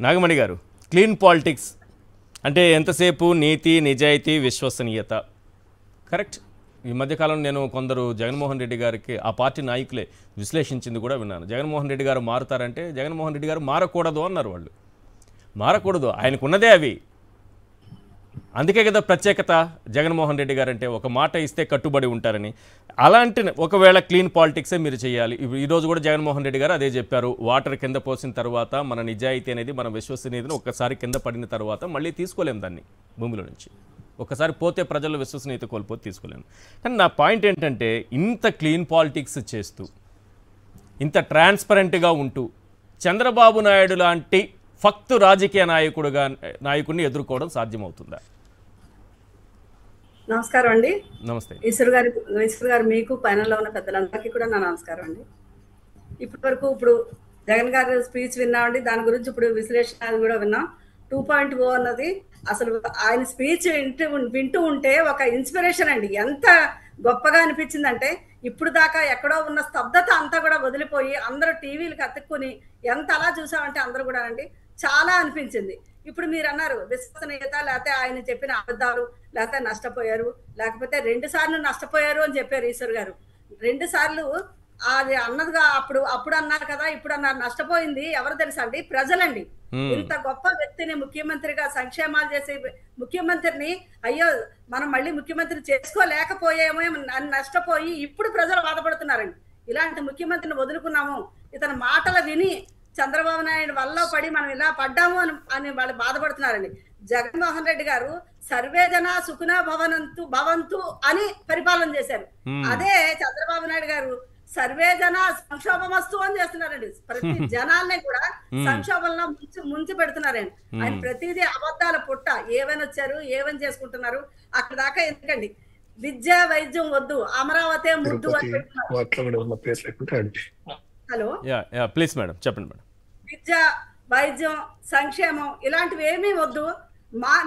నాగమణి గారు, clean politics అంటే ఎంతసేపు నీతి, నిజాయితీ, విశ్వసనీయత. కరెక్ట్. ఈ మధ్యకాలంలో నేను కొందరు జగన్మోహన్ రెడ్డి గారికి ఆ పార్టీ నాయకులే విశ్లేషించింది కూడా విన్నాను. జగన్మోహన్ రెడ్డి గారు మారుతారంటే జగన్మోహన్ రెడ్డి గారు మారకూడదు అన్నారు. వాళ్ళు మారకూడదు, ఆయనకున్నదే అవి. అందుకే కదా ప్రత్యేకత జగన్మోహన్ రెడ్డి గారు అంటే. ఒక మాట ఇస్తే కట్టుబడి ఉంటారని. అలాంటి ఒకవేళ క్లీన్ పాలిటిక్సే మీరు చేయాలి. ఈరోజు కూడా జగన్మోహన్ రెడ్డి గారు అదే చెప్పారు. వాటర్ కింద పోసిన తర్వాత మన నిజాయితీ అనేది, మన విశ్వసనీయతను ఒక్కసారి కింద పడిన తర్వాత మళ్ళీ తీసుకోలేము దాన్ని భూమిలో నుంచి. ఒకసారి పోతే ప్రజల విశ్వసనీయత కోల్పోతే తీసుకోలేము. కానీ నా పాయింట్ ఏంటంటే, ఇంత క్లీన్ పాలిటిక్స్ చేస్తూ, ఇంత ట్రాన్స్పరెంట్గా ఉంటూ, చంద్రబాబు నాయుడు లాంటి ఫక్తు రాజకీయ నాయకుడిని ఎదుర్కోవడం సాధ్యమవుతుందా? నమస్కారం అండి. నమస్తే ఈశ్వర్ గారు, మీకు పైనలో ఉన్న పెద్దలందరికీ కూడా నా నమస్కారం అండి. ఇప్పుడు జగన్ గారి స్పీచ్ విన్నామండి. దాని గురించి ఇప్పుడు విశ్లేషణ కూడా విన్నాం. 2.0 అన్నది అసలు ఆయన స్పీచ్ వింటూ ఉంటే ఒక ఇన్స్పిరేషన్ అండి. ఎంత గొప్పగా అనిపించిందంటే, ఇప్పుడు దాకా ఎక్కడో ఉన్న స్తబ్దత అంతా కూడా వదిలిపోయి అందరూ టీవీలకు అతుక్కుని ఎంత అలా చూసామంటే అందరూ కూడా అండి చాలా అనిపించింది. ఇప్పుడు మీరు అన్నారు విశ్వసనీయత, లేకపోతే ఆయన చెప్పిన అబద్ధాలు, లేకపోతే నష్టపోయారు, లేకపోతే 2 సార్లు నష్టపోయారు అని చెప్పారు ఈశ్వర్ గారు. 2 సార్లు అది అన్నదిగా అప్పుడు అన్నారు కదా, ఇప్పుడు అన్నారు. నష్టపోయింది ఎవరు తెలుసా అండి? ప్రజలండి. ఇంత గొప్ప వ్యక్తిని ముఖ్యమంత్రిగా సంక్షేమాలు చేసే ముఖ్యమంత్రిని అయ్యో మనం మళ్ళీ ముఖ్యమంత్రి చేసుకోలేకపోయామో అని నష్టపోయి ఇప్పుడు ప్రజలు బాధపడుతున్నారండి. ఇలాంటి ముఖ్యమంత్రిని వదులుకున్నాము, ఇతని మాటలు విని చంద్రబాబు నాయుడు వల్ల పడి మనం ఇలా పడ్డాము అని వాళ్ళు బాధపడుతున్నారండి. జగన్మోహన్ రెడ్డి గారు సర్వేజన సుఖన భవంతు అని పరిపాలన చేశారు. అదే చంద్రబాబు నాయుడు గారు సర్వేజన సంక్షోభమస్తు అని చేస్తున్నారండి. ప్రతి జనాల్ని కూడా సంక్షోభంలో ముంచి పెడుతున్నారండి. ఆయన ప్రతిదీ అబద్ధాల పుట్ట. ఏవైనా వచ్చారు, ఏవైనా చేసుకుంటున్నారు. అక్కడ దాకా ఎందుకండి? విద్య వైద్యం వద్దు, అమరావతి ముద్దు అని పెడుతున్నారు. హలో, ప్లీజ్ మేడం చెప్పండి మేడం. విద్య, వైద్యం, సంక్షేమం ఇలాంటివి ఏమీ వద్దు.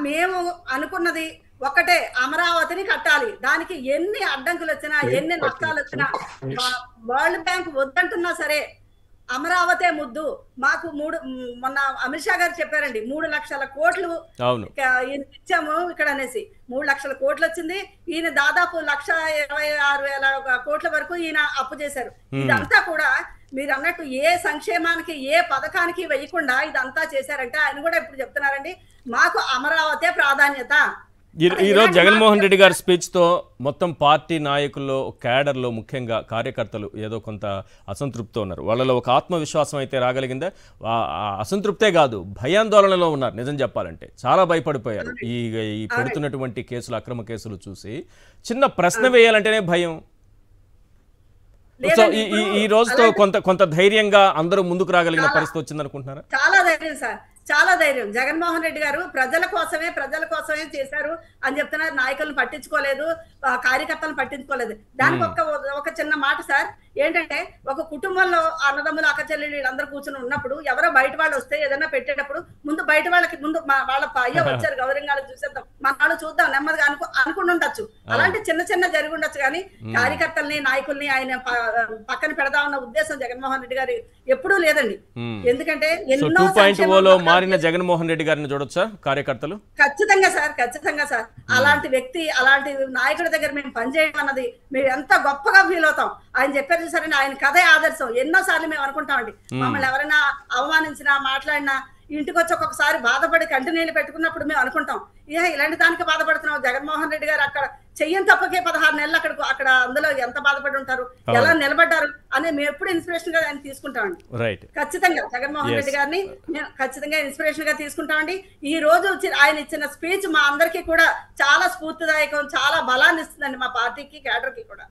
మేము అనుకున్నది ఒకటే, అమరావతిని కట్టాలి. దానికి ఎన్ని అడ్డంకులు వచ్చినా, ఎన్ని నష్టాలు వచ్చినా, వరల్డ్ బ్యాంక్ వద్దంటున్నా సరే అమరావతే ముద్దు. మాకు మొన్న అమిత్ షా గారు చెప్పారండి, 3 లక్షల కోట్లు ఇచ్చాము ఇక్కడ అనేసి. 3 లక్షల కోట్లు వచ్చింది. ఈయన దాదాపు 1,26,000 కోట్ల వరకు ఈయన అప్పు చేశారు. ఇదంతా కూడా మీరు అన్నట్టు ఏ సంక్షేమానికి, ఏ పథకానికి వేయకుండా ఇదంతా చేశారంటే ఆయన కూడా ఇప్పుడు చెప్తున్నారండి, మాకు అమరావతే ప్రాధాన్యత. ఈరోజు జగన్మోహన్ రెడ్డి గారి స్పీచ్తో మొత్తం పార్టీ నాయకుల్లో, క్యాడర్లో, ముఖ్యంగా కార్యకర్తలు ఏదో కొంత అసంతృప్తితో ఉన్నారు. వాళ్ళలో ఒక ఆత్మవిశ్వాసం అయితే రాగలిగిందా? అసంతృప్తే కాదు, భయాందోళనలో ఉన్నారు. నిజం చెప్పాలంటే చాలా భయపడిపోయారు. ఈ పెడుతున్నటువంటి కేసులు, అక్రమ కేసులు చూసి చిన్న ప్రశ్న వేయాలంటేనే భయం. సో ఈ రోజుతో కొంత ధైర్యంగా అందరూ ముందుకు రాగలిగిన పరిస్థితి వచ్చింది అనుకుంటున్నారా? చాలా ధైర్యం సార్, చాలా ధైర్యం. జగన్మోహన్ రెడ్డి గారు ప్రజల కోసమే చేశారు అని చెప్తున్నారు. నాయకులను పట్టించుకోలేదు, కార్యకర్తలను పట్టించుకోలేదు. దానికి ఒక చిన్న మాట సార్ ఏంటంటే, ఒక కుటుంబంలో అన్నదమ్ములు, అక్క చెల్లెలు వీళ్ళందరూ కూర్చొని ఉన్నప్పుడు ఎవరో బయట వాళ్ళు వస్తే ఏదైనా పెట్టేటప్పుడు ముందు బయట వాళ్ళకి వాళ్ళ అయ్యో వచ్చారు గౌరవంగా చూసేద్దాం, మన వాళ్ళు చూద్దాం నెమ్మదిగా అనుకుని ఉండొచ్చు. అలాంటి చిన్న జరిగి ఉండొచ్చు. కానీ కార్యకర్తల్ని, నాయకుల్ని ఆయన పక్కన పెడదామన్న ఉద్దేశం జగన్మోహన్ రెడ్డి గారు ఎప్పుడూ లేదండి. ఎందుకంటే ఎన్నో మారిన జగన్మోహన్ రెడ్డి గారిని చూడొచ్చా కార్యకర్తలు? ఖచ్చితంగా సార్. అలాంటి వ్యక్తి, అలాంటి నాయకుడి దగ్గర మేము పనిచేయడం అన్నది మేము ఎంత గొప్పగా ఫీల్ అవుతాం. ఆయన చెప్పారు సరే, ఆయన కథే ఆదర్శం. ఎన్నోసార్లు మేము అనుకుంటామండి, మమ్మల్ని ఎవరైనా అవమానించినా, మాట్లాడినా ఇంటికి వచ్చి ఒక్కొక్కసారి బాధపడి కంటి నీళ్ళు పెట్టుకున్నప్పుడు మేము అనుకుంటాం, ఇలాంటి దానికి బాధపడుతున్నాం. జగన్మోహన్ రెడ్డి గారు అక్కడ చెయ్యని తప్పకే 16 నెలలు అక్కడ అందులో ఎంత బాధపడి ఉంటారు, ఎలా నిలబడ్డారు అని మేము ఎప్పుడు ఇన్స్పిరేషన్ గా ఆయన తీసుకుంటామండి. ఖచ్చితంగా జగన్మోహన్ రెడ్డి గారిని మేము ఖచ్చితంగా ఇన్స్పిరేషన్ గా తీసుకుంటామండి. ఈ రోజు ఆయన ఇచ్చిన స్పీచ్ మా అందరికీ కూడా చాలా స్ఫూర్తిదాయకం, చాలా బలాన్ని ఇస్తుందండి మా పార్టీకి, క్యాడర్ కి కూడా.